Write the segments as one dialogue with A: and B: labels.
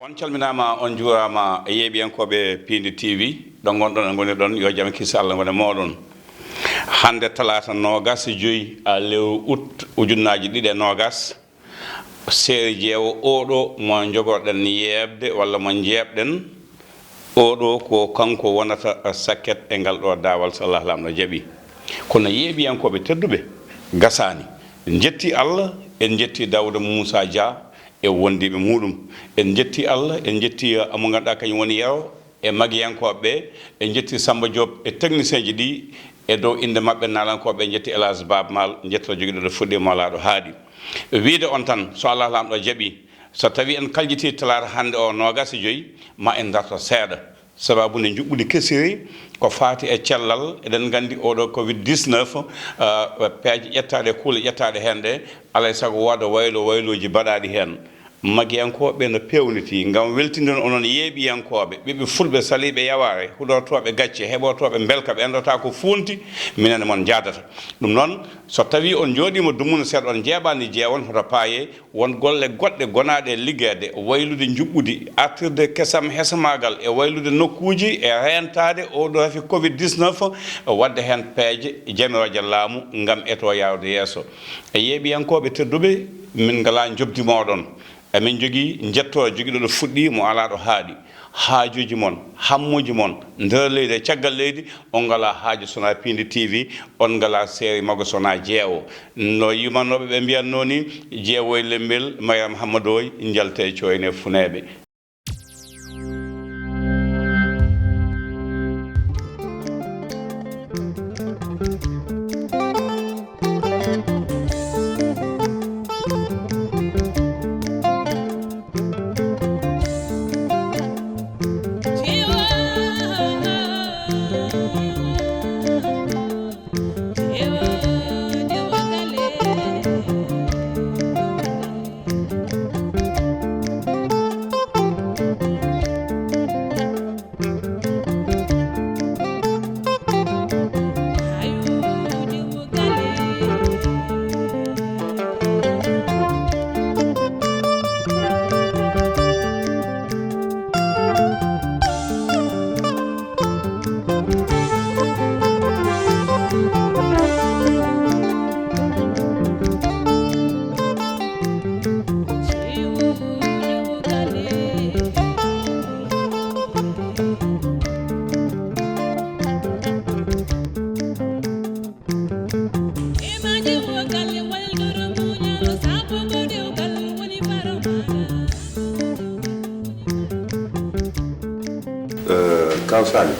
A: On calminama on juurama e yeeɓiyankoɓe Piindi TV ɗo gonɗon e goni ɗon yo jaam kisa Allah wona moɗon. Hande talata nogas joyi lewru août ujunnaji ɗiɗi e nogas seeri jeewo oɗo mo jogorɗen yebde walla mo jeebɗen oɗo ko kanko wonata sakket e ngal ɗo dawal so Allah lamɗo jaaɓi. Kono yeeɓiyankoɓe tedduɓe gasani en jetti Allah en jetti Dawda Moussa Dia e wondiɓe muɗum en jetti Allah en jetti mo ganduɗa kañum woni Yero e magiyankoɓe en jetti Samba Diop e technicien ji ɗi e dow inde mabɓe nalankoɓe en jetti Elas Baba Mal jetto joguiɗo ɗo fuɗɗi molaɗo haadi wiide on tan so Allah lamɗo jaaɓi so tawi en kaljiti talata hande o nogas e joyi ma en darto seeɗa sababu ne juɓɓudi kesiri ko faati e cellal eɗen gandi oɗo covid 19 peeje ƴettaɗe kuule ƴettaɗe hen ɗe alay saago wooda wayloji baɗaɗi hen magiyankoɓe no pewniti ngam weltindon onon yeeɓiyankoɓe ɓiɓɓe fulɓe saliɓe yaware huɗortoɓe gacce heɓotoɓe belka ɓe endota ko funti minen mon jadata ɗum noon so tawi on jooɗima dumuno seeɗa on jeeɓani jeewon hoto paaye won golle goɗɗe gonaɗe ligguede waylude juɓɓudi artirde kesam hesamagal e waylude nokkuji e rentade oɗo hafi covid 19 wadde hen peeje jamiroje laamu ngam eto yawde yeeso e yeeɓiyankoɓe tedduɓe min ngala jobdi moɗon emin jogui jetto joguiɗo ɗo fuɗɗi mo ala ɗo haaɗi haajuji moon hammuji moon nder leydi e caggal leydi on ngala haaju sona Piindi TV on ngala série maggo sona jeewo no yimanoɓe ɓe mbiyanno ni jeewo e lembel Mayam Hamadoy jalte coyne funeɓe.
B: Kawsali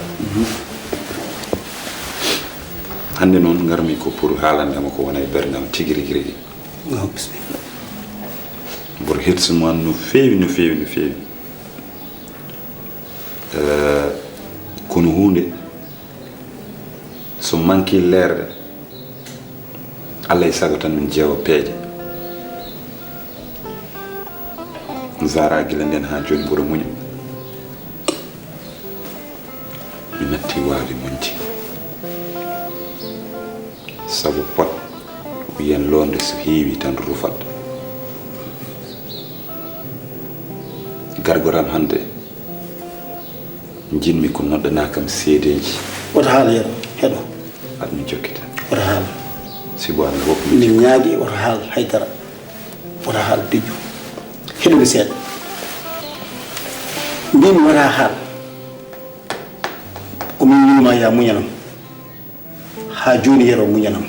B: hande noon garmi ko pour haalandema ko wona e berdam tigui rigui mboɗo hettima no feewi kono hunde so manqui leerde Allah e saago tan min jeewa peeje Zara guila nden ha joni mboɗo muña mi natti waawde muñde sabu pot wiyen londe so heewi tan rufat gargoram hande jinmi ko noddana kam seedeji
C: woto haala Yero heɗo
B: aɗa jokkita
C: woto haala
B: sibo Allah hokku
C: min ñaagui woto haal haydara woto haal deju heɗude seeɗa mbimi wota haal komin yinuma ya muñanam ha joni Yero muñanam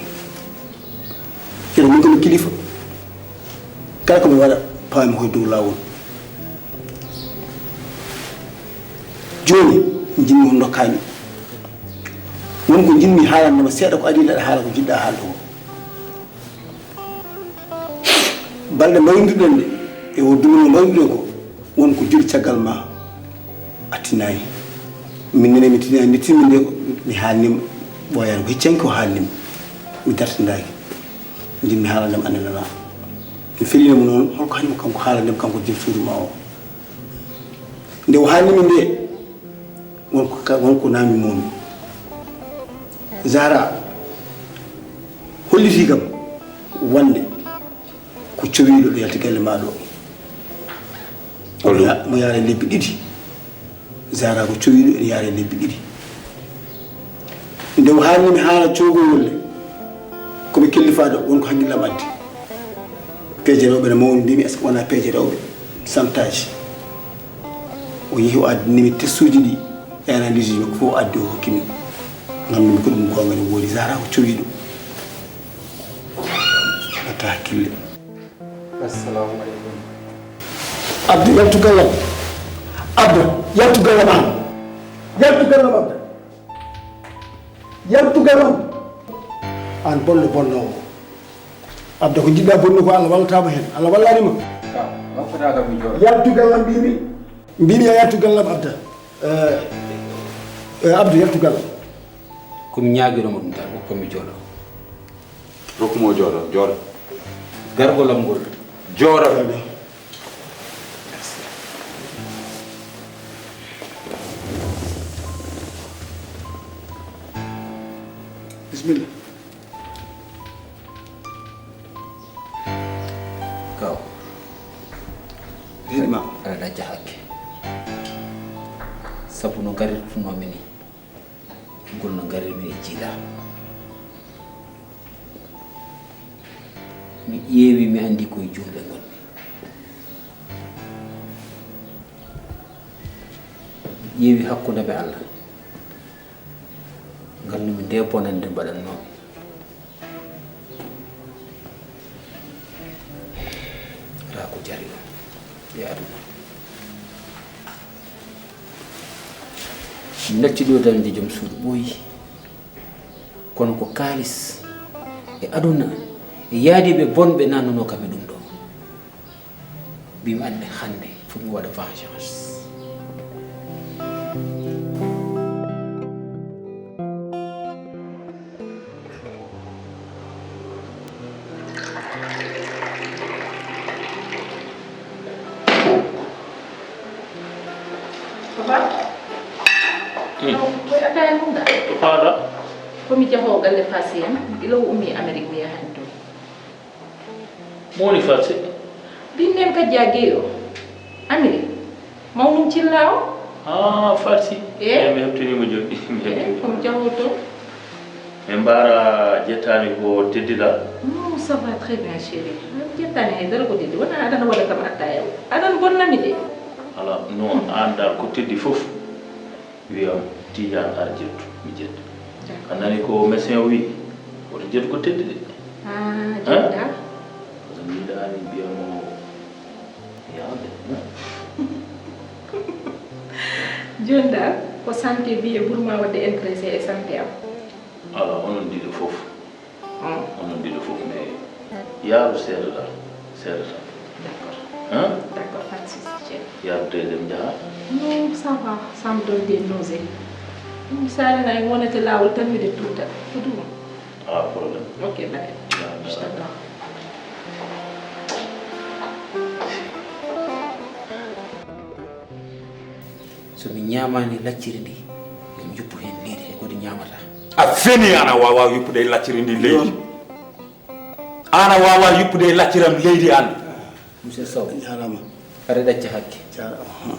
C: Yero min komi kilifa kala komi waɗa pawmi koye dow lawol joni jinmi ko dokkami wonko jinmi haalandema seeɗa ko adi leɗa haala ko jiɗɗa haalde o balɗe mawdiɗen ɗe e o dumino mawdiɗen ko wonko joni caggal ma attinayi min nene mi tinani mi timmi nde mi haalnima ɓoyani ko heccanki ko haalnima mi dartidaki jinmi haalandema annenana mi felinimo noon holko hañum kanko haalandema kanko jom suudu ma o nde o haalnimi nde wonko naami momi Zara holliti kam wonde ko cowiɗo ɗo yalti galle maɗo mo yaare lebbi ɗiɗi zara ko cowiɗo ene yaare lebbi ɗiɗi nde o haalnimi haala cogowolle komi kellifaɗo wonko haqqillam addi peeje rewɓe ne mawni mbimi est ce que wona peeje rewɓe santage o yeehi o addinimi testuji ɗi e analyse ji makko fof o addi o hokkimi ngandumi ko ɗum gonga ne woodi zara ko cowiɗo watta hakkille.
D: Assalamu alaikum.
C: Abdou yaltu gallam Abdou yaltu gallam an yaltu gallam Abdou yaltu gallam an bonno bonnowo Abdou ko jiɗɗa bonno ko Allah wallatama hen Allah wallanima yaltu gallam mbimi ya yaltu gallam Abdou Abdou yaltu gallam
D: komi ñaagiromo ɗum tan hokkomi jooɗo
B: rokkumo jooɗo
D: gargolam ngol
B: jooɗo
C: bismillah
D: kaw
C: heɗima
D: aɗa ɗacca hakke sabu no garirtunomi ni ngol no garirmi e jiila mi ƴeewi mi andi koye jumɓe gonmi mi ƴeewi hakkude ɓe Allah ngannumi nde bonande mbaɗannoɓe ala ko jari ɗum e aduna mi nacci ɗo dande joom suudu ɓooyi kono ko kaalis e aduna e yaadiɓe bonɓe nannuno kam e ɗum ɗo mbimi ande hannde fof mi waɗa vengeance
E: koye ataya mumɗa
F: Haala
E: komi jahoo galle Fassi en ilo ummi Amérique mi yahani toon
F: mo woni Fassi
E: mbinnen kadi ja gueyo Amérique mawnum cilla o
F: Fassi
E: e
F: mi heɓtinima joni mi heɓtini
E: komi jahoo toon
F: min mbaara jettani ko teddila
E: non ça va très bien chéri jettani haydara ko deddi wona aɗana waɗa kam attaya o aɗana bonnami de
F: ala non an dal ko teddi fof wiyam Tidiane ar jettu mi jetta a nani ko médecin o wi woto jettu ko teddi de
E: jetta
F: so mbiɗani mbiyamo yawde
E: joni dal ko santé wiye ɓuurma wadde intéressé e santé am
F: ala onon ndiɗo fof onon ndiɗo fof mais yaaru seeɗa dal seeɗa tan
E: d'accord pas de souci chéri
F: yaaru deuxiéme jaha
E: non ça va ça me donne des nausées ɗum salina e wonete lawol tan miɗe tuuta ko ɗum
F: problème
E: ok bane je t'adore
D: somi ñamani lacciri ndi yomi juppu hen leydi e kodi ñamata
B: a feni ana wawa yuppude lacciri ndi leydi ana wawa yuppude lacciram leydi an
D: monsieur Sow
C: jarama
D: aɗa ɗacca hakke
C: jarama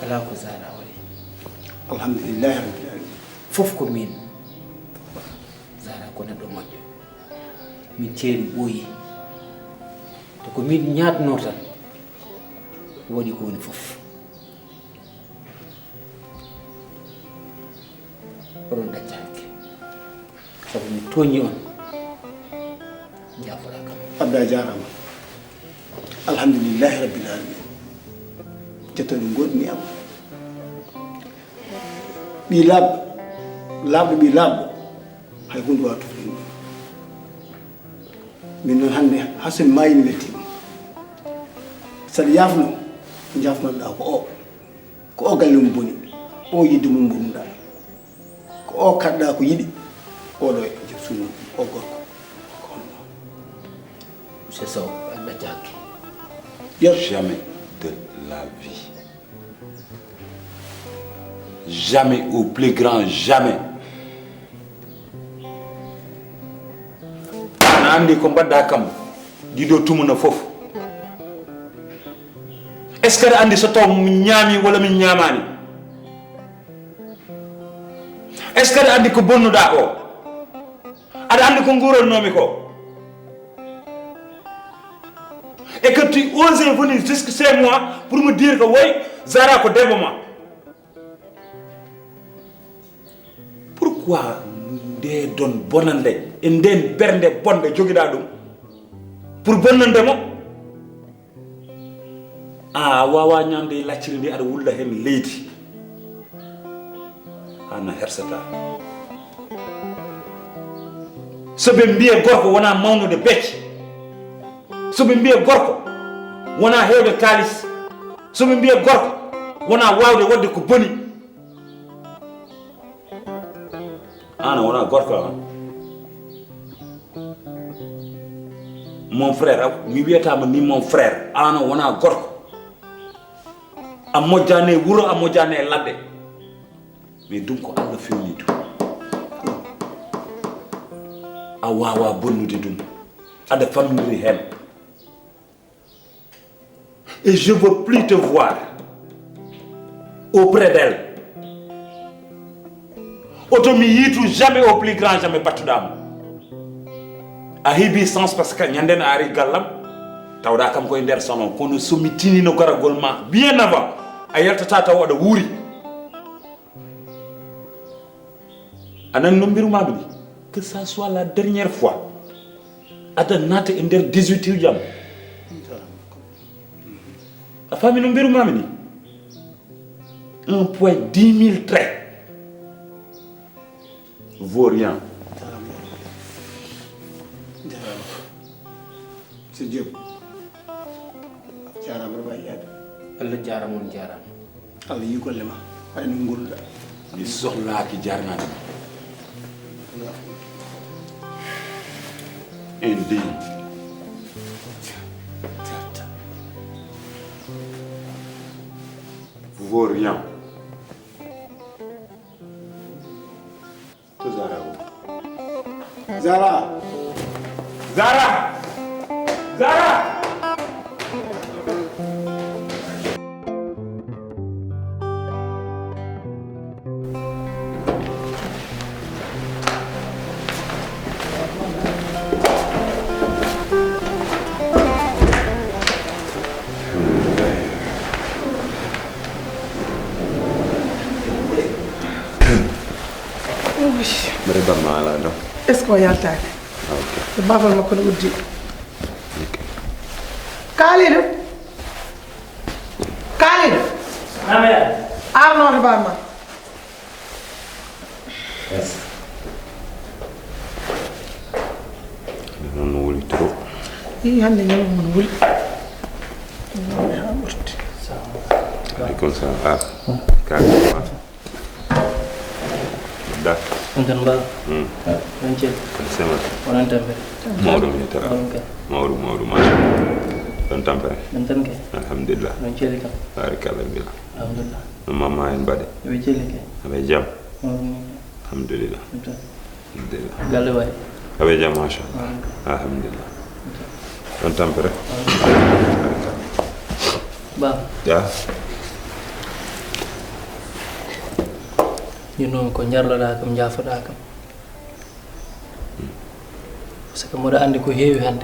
D: ala ko Zara waɗi
C: alhamdulillahi rabbil alamin
D: fof ko min Zara ko neɗɗo moƴƴo min ceeri ɓooyi to ko min ñaatno tan waɗi ko woni fof oɗon ɗacca hakke sabu mi tooñi on jafoɗa kam
C: abda jarama alhamdulillahi rabbil alamin jettoɗo goɗɗini am ɓi laaɓɗo ɓi laaɓɗo hay hunde wawa tufde ɗum min noon hannde hasomi maayi mi weltima saɗa yafno jafnoɗa ko o galle mum boni o yidde mum bonnuɗa ko o kaɗɗa ko yiɗi oɗo e joom suudu o gorko ko honno
D: monsieur Sow aɗa ɗacca hakke
B: jamais de la vie jamais au plus grand jamais ana andi ko mbadda kam ɗiɗo tumuna fof est-ce que andi so taw ñaami wala mi ñaamani est ce que andi ko bonnuɗa ko aɗa andi ko nguurannomi ko et que tu oses venir jusque chez moi pour me dire que oui Zara ko debbo ma pourquoi nde don bonande e nden bernde bonde joguiɗa ɗum pour bonnande mo a wawa ñamde lacciri ndi aɗa wulla hen leydi hana hersata soɓe mbiye gorko wona mawnude becce soɓe mbiye gorko wona hewde kalis soɓe mbiye gorko wona wawde wadde ko boni ana wona gorko an mon frère mi wiyatama ni mon frère ana wona gorko a mojjane wuro a mojjane ladde mais ɗum ko Allah fewni ɗum a wawa bonnude ɗum aɗa famdiri hen et je veux plus te voir auprès d'elle oto mi yiitu jamais au plus grand jamais battuɗamo a heeɓi sens par ce que ñanden a ari gallam tawɗa kam koye nder salon kono somi tinino garagol ma bien avant a yaltata taw aɗa wuuri anan no mbirumami ni que ça soit la dernière fois aɗa naata e nder 18 jam a faami no mbirumami ni 1 point 10 000 traits vaut rien
C: so Diop jarama ɗo wawi yaade
D: Allah jarama on jarama
C: Allah yi golle ma hay no ngolluɗa
B: mi sohlaki jarnade indigne vaut rien to Zara
C: Zara
B: Zara Zara
G: Mereka malah dong.
H: Esko yaltaade
G: Oke.
H: so bafal makko no uddi kaaliɗo arnoto bamma
G: Non wuli trop.
H: i hannde ñalawma mon wuli ñalawma ha ɓurti
G: Alaikum salam. Ah. Kak. Dah.
I: Enten mbaa on cel
G: Sama.
I: onon tampere
G: Mawɗum ni tara.
I: onon ka
G: Mawɗum machallah. Ɗon tampere.
I: on tan ke
G: Alhamdulillah.
I: on celi kam
G: Barakallah billah.
I: alhamdulillah
G: No mama en baɗe.
I: eɓe celi ke
G: Aɓe jam.
I: on
G: Alhamdulillah.
I: tan
G: Alhamdulillah.
I: galle wayi
G: Aɓe jam machallah. Alhamdulillah. Ɗon tampere.
I: ba
G: Ya.
I: jinnomi ko jarloɗa kam jafoɗa kam par ce que mboɗo andi ko heewi hannde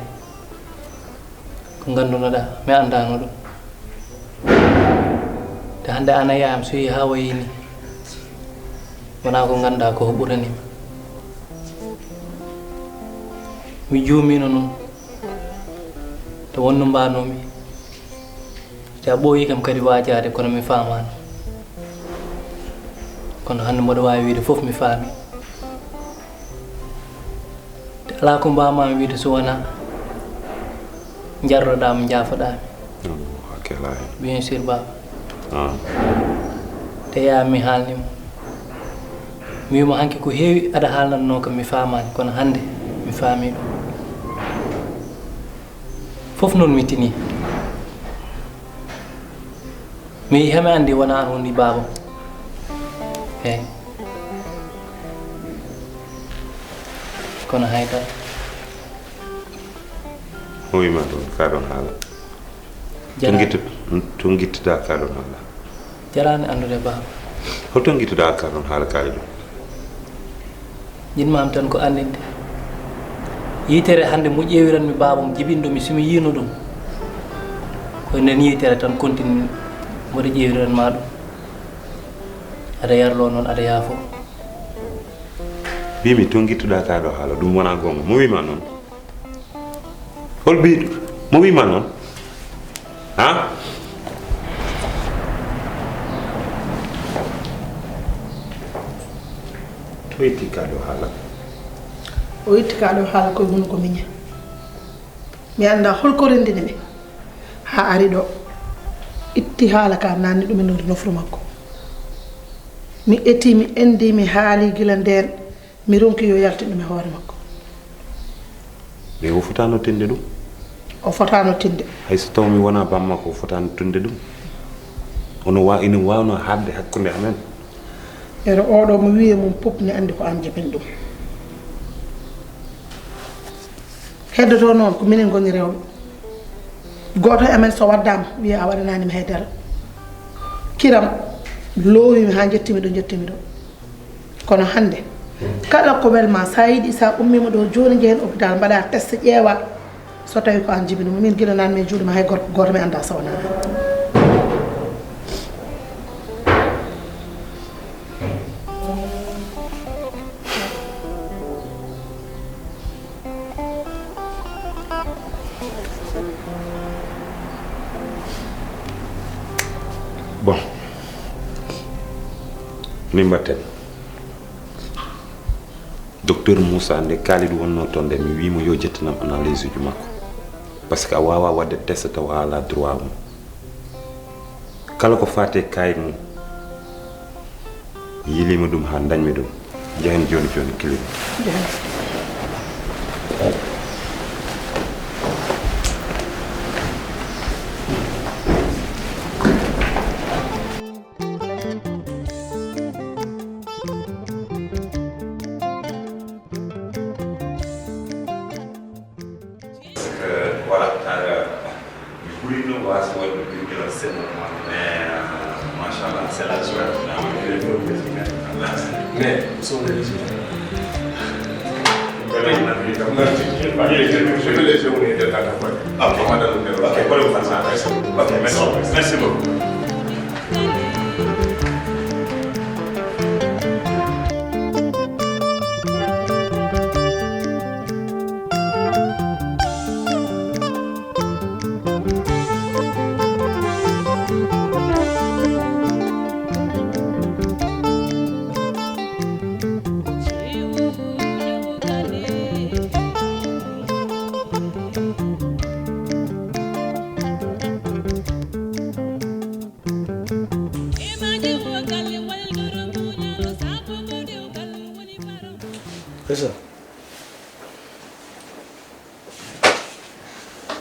I: ko nganndunoɗa mi anndano ɗum te hannde an a yaham so yehi ha wayi ni wona ko ngannduɗa ko ɓuranima mi juumino noon te wonno mbanomi te a ɓooyi kam kadi wajade kono mi famano kono hannde mboɗo wawi wiide fof mi faami te ala ko mbamami wiide so wona jarroɗami jafoɗami
G: Hakela.
I: bien sûr baba
G: Ah.
I: te yaha mi haalnimo mi wimo hanke ko heewi aɗa haalnatno kam mi famani kono hannde mi faami ɗum fof noon mi tini mi yi hami andi wona an woni baba eyi kono haydara
G: Wima ɗon ka ɗon haala.
I: Jara.
G: Ngittu to gittida ka ɗon haala
I: jarani andude baba
G: holto gittida ka ɗon haala kaali ɗum
I: jinmam tan ko andinde yitere hande mo ƴeewiranmi babam jibindomi somi yino ɗum koye nden yitere tan continue mboɗo ƴeewiranma ɗum aɗa yarlo noon aɗa yaafo
G: mbimi to gittuɗa ka ɗo haala ɗum wona gonga mo wima noon hol mbiɗo mo wima noon ha to yetti ka ɗo haala
H: o itti ka ɗo haala koye hunde ko miña mi annda holko rendini ɓe ha ari ɗo itti haala ka nanni ɗum e nofru makko mi eti mi endi mi haali gila nden mi ronki yo yalti ɗum e hoore makko
G: mais o fotano tinde ɗum
H: o fotano tinde
G: hayso taw mi wona bamma ko o fotano tinde ɗum ono ina wawno hadde hakkude amen
H: ero oɗo mo wiye mum pop mi andi ko an jabin ɗum heddoto noon ko minen goni rewɓe goto e amen so waddama wiye a waɗananimi haydara kiram loowimi ha jettimi ɗo jettimi ɗo kono hande kala ko welma sa yiiɗi sa ummima ɗo joni jehen hôpital mbaɗa test ƴeewa so tawi ko an jibinuma min guila nanmi e juuɗema hay goto mi anda so wona
G: bon min mbatten docteur Moussa nde kaaliɗo wonno toon nde mi wimo yo jettanam analyse uji makko par ce que a wawa wadde test taw haala droit mum kala ko fate kayit mum yilima ɗum ha dañmi ɗum jehen joni joni kilimi
A: Merci beaucoup.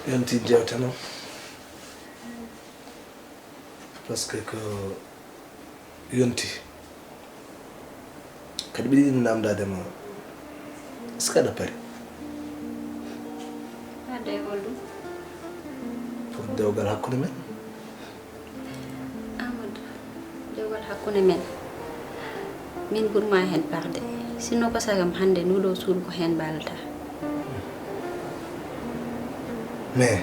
J: yonti jewtano parce que ko yonti kadi ɓiɗi ɗin namdadema est ce que aɗa paari
K: dewgol ɗum
J: pour dewgal hakkude men
K: amadou dewgal hakkude men min ɓurma hen parde sinno ko sagam hande nuɗo suudu ko hen mbalata
J: mais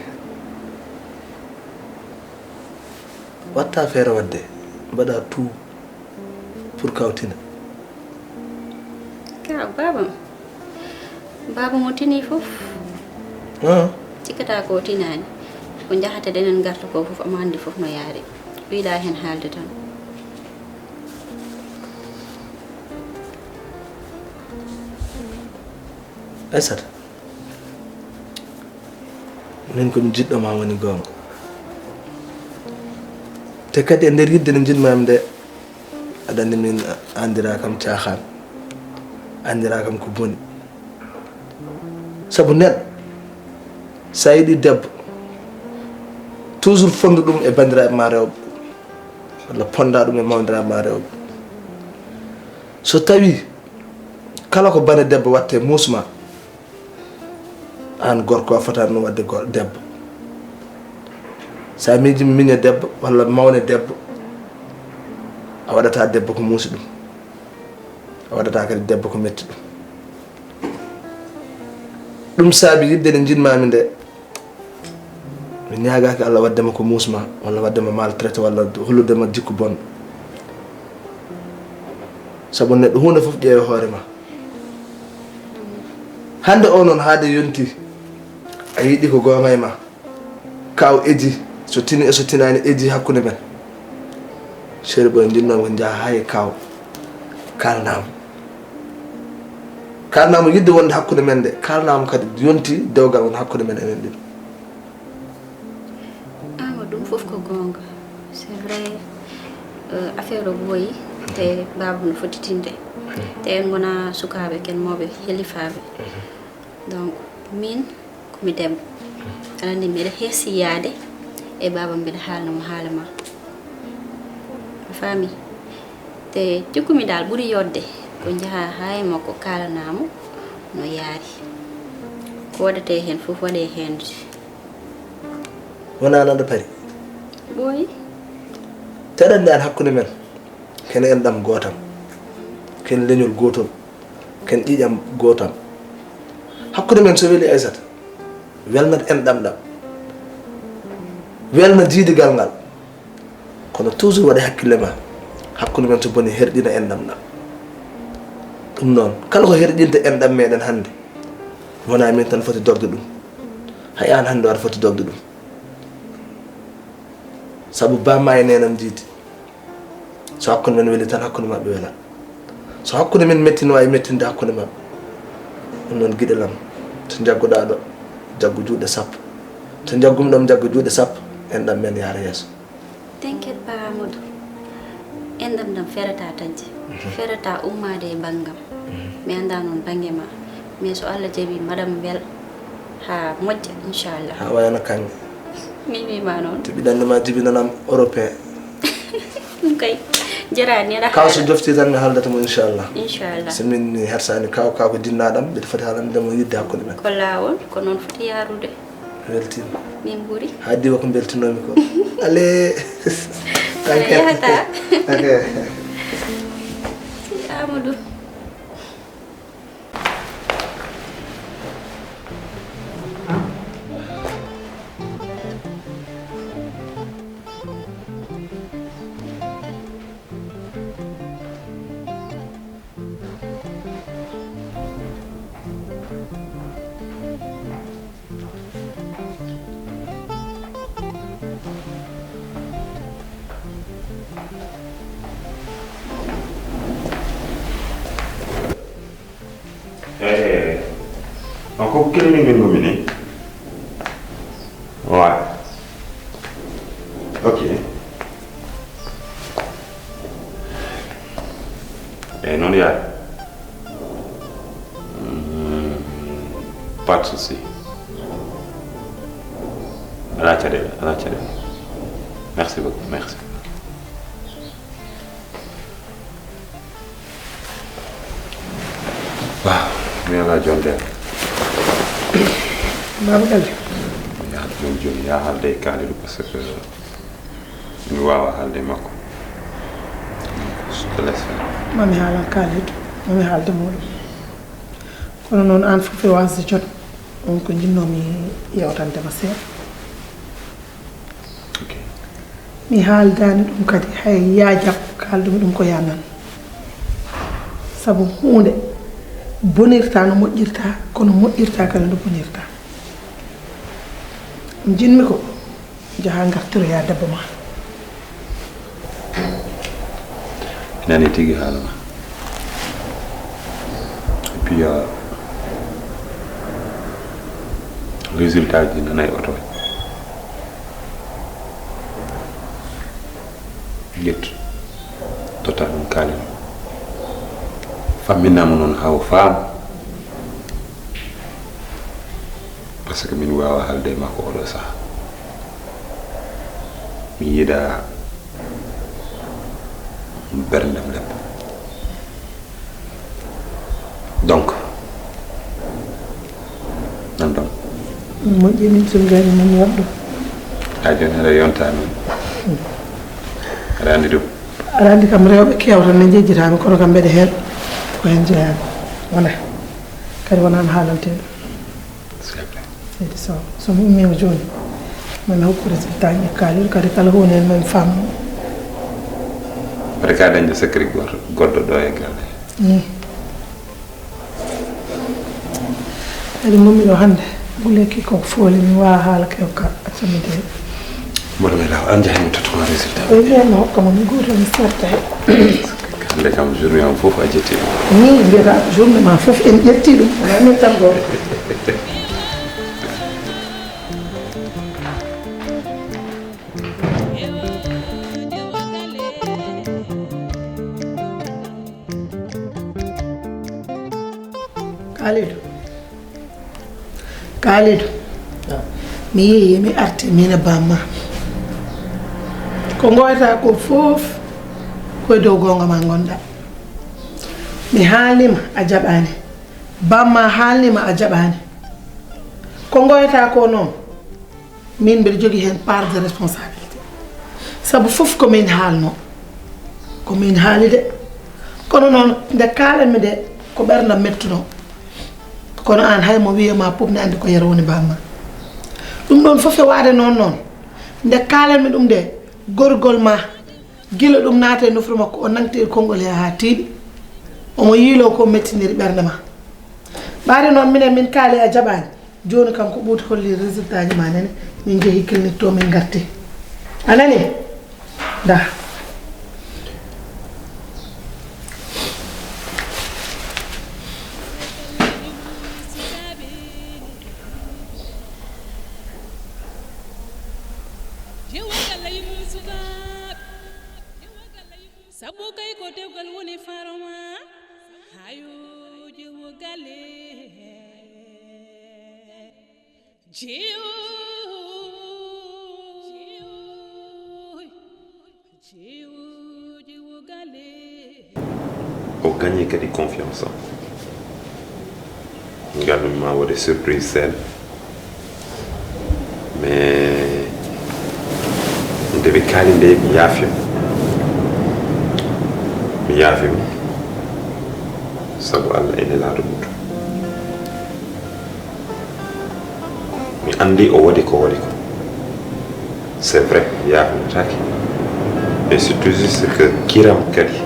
J: watta feere wadde mbaɗa tout pour kawtina
K: ka baba mo tini foof cikkata ko tinani ko jahata denen garta ko foof ama andi foof no yaari wiiɗa hen haalde tan
J: Aissata min komi jiɗɗoma woni gonga te kadi e nder yidde nde jiɗmami nde aɗa andi min andira kam caahan andira kam ko boni saabu neɗɗo sa yiɗi debbo toujours fondu ɗum e bandiraɓe ma rewɓe walla ponda ɗum e mawdiraɓe ma rewɓe so tawi kala ko bane debbo watte musma an gorko a fotani ɗum wadde debbo sa miiji miña debbo walla mawne debbo a waɗata debbo ko muusi ɗum a waɗata kadi debbo ko metti ɗum saabi yidde nde jinmami nde mi ñagaki Allah waddema ko muusma walla waddema maltraité walla holludema jikku bonɗo saabu neɗɗo hunde foof ƴeewe hoore ma hande o noon haade yonti a yiiɗi ko gonga e ma kaw eji so tini e so tinani eji hakkude men chéri ɓoye jinnomi ko jaaha hay kaw kalnamo yidde wonde hakkude men de kalnamo kadi yonti dewgal won hakkude men enen ɗiɗo
K: ɗum fof ko gonga c'est vrai affaire o ɓooyi te baba no fotitinde te en gona sukaɓe ken moɓe helifaɓe donc min komi debbo aɗa andi mbiɗa heesi yaade e baba mbiɗa haalnamo haala ma a faami te cikkumi dal ɓuuri yodde ko jaaha ha e makko kalanamo no yaari ko waɗate hen fof waɗe hen
J: wona nanda pari
K: ɓooyi
J: teɗande an hakkude men ken enɗam gootam ken leñol gotol ken ƴiƴam gootam hakkude men so weeli Aissata welnat enɗam ɗam welna jiidigal ngal kono toujours waɗe hakkille ma hakkude men so boni herɗina enɗam ɗam ɗum noon kala ko herƴinte enɗam meɗen hannde wona min tan foti dogde ɗum hay an hannde waɗa foti dogde ɗum sabu bamma e nenam jiidi so hakkude men weeli tan hakkude maɓɓe welan so hakkude men mettino e mettinde hakkude maɓɓe ɗum noon guiɗelam to jagguɗa ɗo jaggu juuɗe sappo to jaggumi ɗom jaggu juuɗe sappo enɗam men yaara yeeso
K: t'inquiète pas Amadou enɗam ɗam ferata tanje ferata ummade e banggam mi anda noon bange ma mais so Allah jaaɓi madame wel ha moƴƴa inchallah
J: ha wayano kanŋe
K: mi wima noon
J: to ɓiɗannema jibinanam européen
K: ɗum kay jarani aɗa
J: kaw so jofti tan mi haaldata mo inchallah
K: inchallah
J: so min hersani kaw ko dinnaɗam mbiɗa foti haalandemo yidde hakkude men
K: ko lawol ko noon foti yarude
J: weltima
K: min ɓuuri
J: ha diwa ko beltinomi ko ale
K: aɗa yahata Amadou
G: Ako killing ngeen ko mini. Ouais. OK. Non ya. Pas de souci. Ala chade. Merci beaucoup, merci. Wow, mais la jonde.
H: Babu Galle.
G: Ya joni ya halde kaalidu parce que mi wawa halde makko. Je te laisse faire.
H: Mami haalan kaalidu mami haalde muɗum kono noon an fof e wasde jot on ko jinnomi yewtandema seeɗa mi haaldani ɗum kadi hay yaajam kaaldumi ɗum ko yannan sabu hunde bonirta no moƴƴirta kono moƴƴirta kala no bonirta jinmi ko jaha gartiroya debbo ma
G: nani tigi haalama et puis résultat ji nanay oto yettu total ɗum kaalima famminama noon haw faam par ce que min wawa haalde makko oɗo saha mi yiiɗa berndam lepp donc nan ɗon
H: moƴƴi min so gani min waɗɗum
G: joni aɗa yonta min aɗa andi ɗum
H: aɗa andi kam rewɓe kewtan ne jejjitami kono kam mbeɗa heen ko hen jeeyami wona kadi wonano haalanteɗo seydi sow somi ummima joni mami hokku résultat ñakkalel kadi kala hunde hen mami famno
G: waɗa ka dañde secret goɗɗo ɗo e galle
H: kadi momi ɗo hannde guleki koko fooli mi wawa haala kewka accami de
G: mboɗo ɓe law an jahimi tottoma résultat
H: ɓe mbiyatno hokkama mi goto mi serta he
G: hande kam journée am fof a jetti ɗum
H: ni mbiyata journée ma fof en ƴetti ɗum wona min tan goto Kalidou mi yeeyi mi arti min e bamma ko goyata ko fof koye dow gonga ma gonɗa mi haalnima a jaɓani bamma haalnima a jaɓani ko goyata ko noon min mbiɗa jogui hen part de responsabilité saabu fof komin haalno komin haali de kono noon nde kalanmi de ko ɓerdam mettuno kono an hay mo wiyama pop ne andi ko yero woni bamma ɗum ɗon fof e waade noon nde kalanmi ɗum de gorgol ma gila ɗum naata e nofru makko o nangti konngol he ha tiiɗi omo yiilo ko mettiniri ɓernde ma ɓaade noon minen min kaali a jaɓani joni kam ko ɓuuti holli résultat ji ma nene min jeehi clinique to min garti anani da
G: o gagné kadi confiance am ngannuma waɗe surprise seeɗa mais nde ɓe kaali nde mi yaafima sabu allah ene laaɗo mutu mi andi o waɗi ko c'est vrai mi yaafinatake mais surtout juste que kiram kadi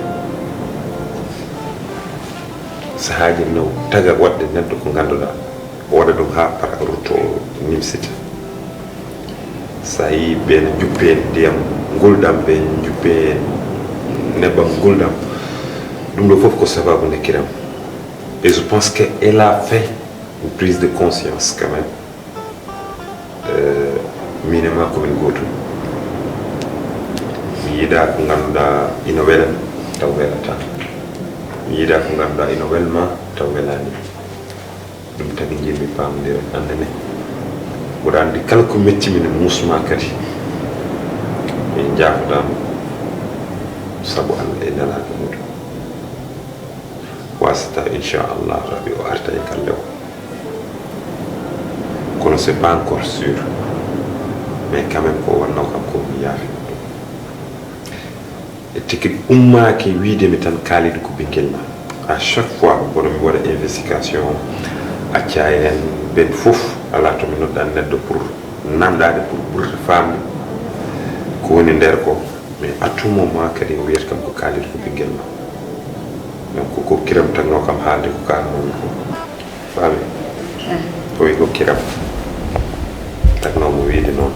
G: sahaaji no taga waɗde neɗɗo ko ngannduɗa o waɗa ɗum ha par rutto nimsita sa yi ɓe ne juppe ndiyam gulɗam ɓe juppe nebbam gulɗam ɗum ɗo fof ko sababu nde kiram et je pense que elle a fait une prise de conscience quand même min e makko min gotum mi yiɗa ko ngannduɗa ino welan taw welata mi yiɗa ko ngannduɗa ino welma taw welani ɗum tagi jimmi pamodiren andene mboɗa andi kala ko mettimi ne musma kadi min jafotama sabu allah e nelaɗo muɗum wasata inchallah rabi o arta e galle o kono c'est pas encore sûr mais quand même ko wanno kam ko mi yaafima ɗum e tigi ummaki wiidemi tan kaaliɗo ko ɓinguel ma à chaque fois bono mi waɗa investigation acca hen ɓen fof ala to mi nodɗa neɗɗo pour namdade pour ɓurta famde ko woni nder ko mais à tout moment kadi o wiyata kam ko kaaliɗo ko ɓinguel ma donc ko kiram tagno kam haalde ko kalnomi ko faami o wi ko kiram tagnomo wiide noon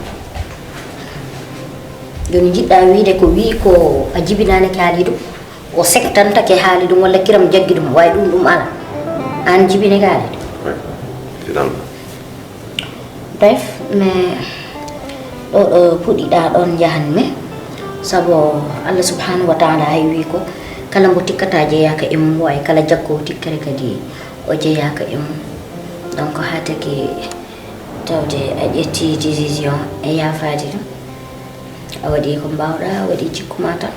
L: joni jiɗɗa wiide ko wi ko a jibinani kaaliɗo o sektantake haali ɗum walla kiram jaggi ɗum way ɗum ala an jibine kaaliɗo
G: finalement
L: bref mais ɗo ɗo puɗɗiɗa ɗon jahanmi saabu allah subhanahu wa taala hay wi ko kala mbo tikkata jeeyaka e mum way kala jaggo tikkere kadi o jeeyaka e mum donc ha taki tawde a ƴetti décision e yaafade ɗum a waɗi ko mbawɗa a waɗi jikkuma tan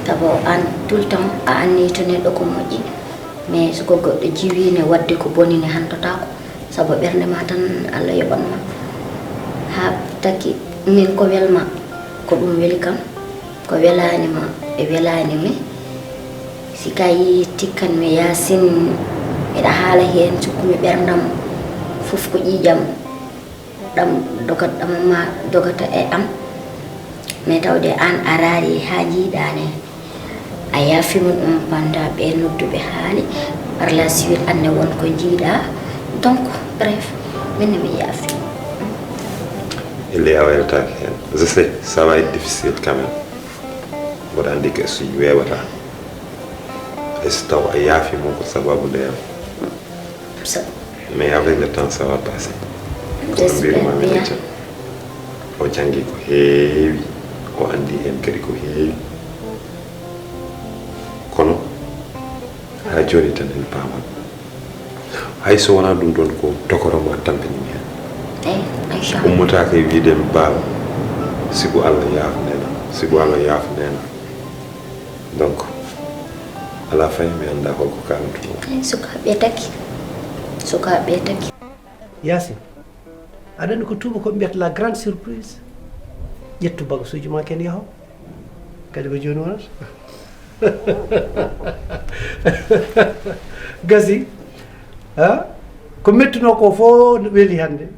L: tabo an tout le temps a anni to neɗɗo ko moƴƴi mais soko goɗɗo jiwine wadde ko bonine hantotako saabu ɓernde ma tan allah yoɓanma ha taki min ko welma ko ɗum weli kam ko welanima e welanimi sika yi tikkanmi yasin miɗa haala hen cukkumi ɓerdam fof ko ƴiƴam ɗam dogata e am mais tawde an a raari ha jiiɗane a yaafima ɗum banda ɓe nodduɓe haali par la suite anne won ko jiiɗa donc bref minne mi yaafi.
G: Il est à je sais, ça va être difficile quand même. Vous rendez que si vous avez mais avec le temps, ça va passer.
L: J'espère bien.
G: O jangi ko heewi o andi hen kadi ko heewi kono ha joni tan en paman hay so wona ɗum ɗon ko tokoroma tampinimi hen ummotaka e wiidemi baaba sigo Allah yaafnena donc à la fin mi anda holko kalantuno
L: sukaɓe taki
M: Yasin aɗa ko tuuba ko mbiyata la grande surprise ƴettu bagasuji ma ken yaho kadi ko joni wonata gasi ha ko mettuno ko fo weeli hande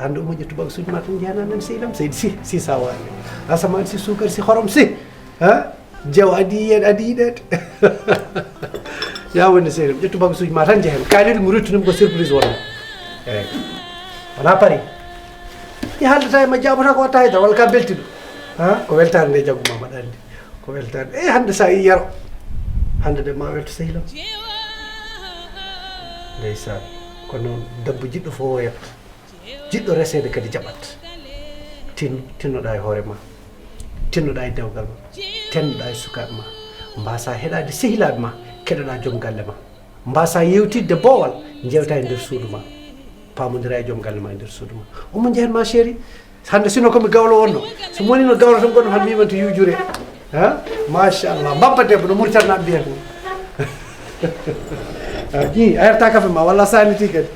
M: omo ƴettu bagasuji ma tan jeyananden seydam seydi si sawani asaman si sukar si horom si ha jew adi yen adi yiɗede ya wonde seydam ƴettu bagasuji ma tan jehen kalide mo rettunimi ko surprise wona eyyi wona paari i haaldata e ma jaabata ko watta haydara walla ka beltiɗo ha ko weltare nde jagguma mbaɗa andi ko weltare e hande sa yi yaro hande de ma welto sehlam ndeysan ko noon debbo jiɗɗo fof woyata jiɗɗo resede kadi jaɓat tinnoɗa e hoore ma tinnoɗa e dewgal ma tennoɗa e sukaɓe ma mbasa heɗade sehilaɓe ma keɗoɗa joom galle ma mbasa yewtidde boowal jewta e nder suudu ma pamodira e joom galle ma e nder suudu ma omo jehen ma chéri hande sino komi gawlo wonno so woni no gawlo tan goɗɗo tan mimanto yujure ha machallah mbabba debbo no muritannaɓe mbiyata ni a yerta kafe ma walla saniti kadi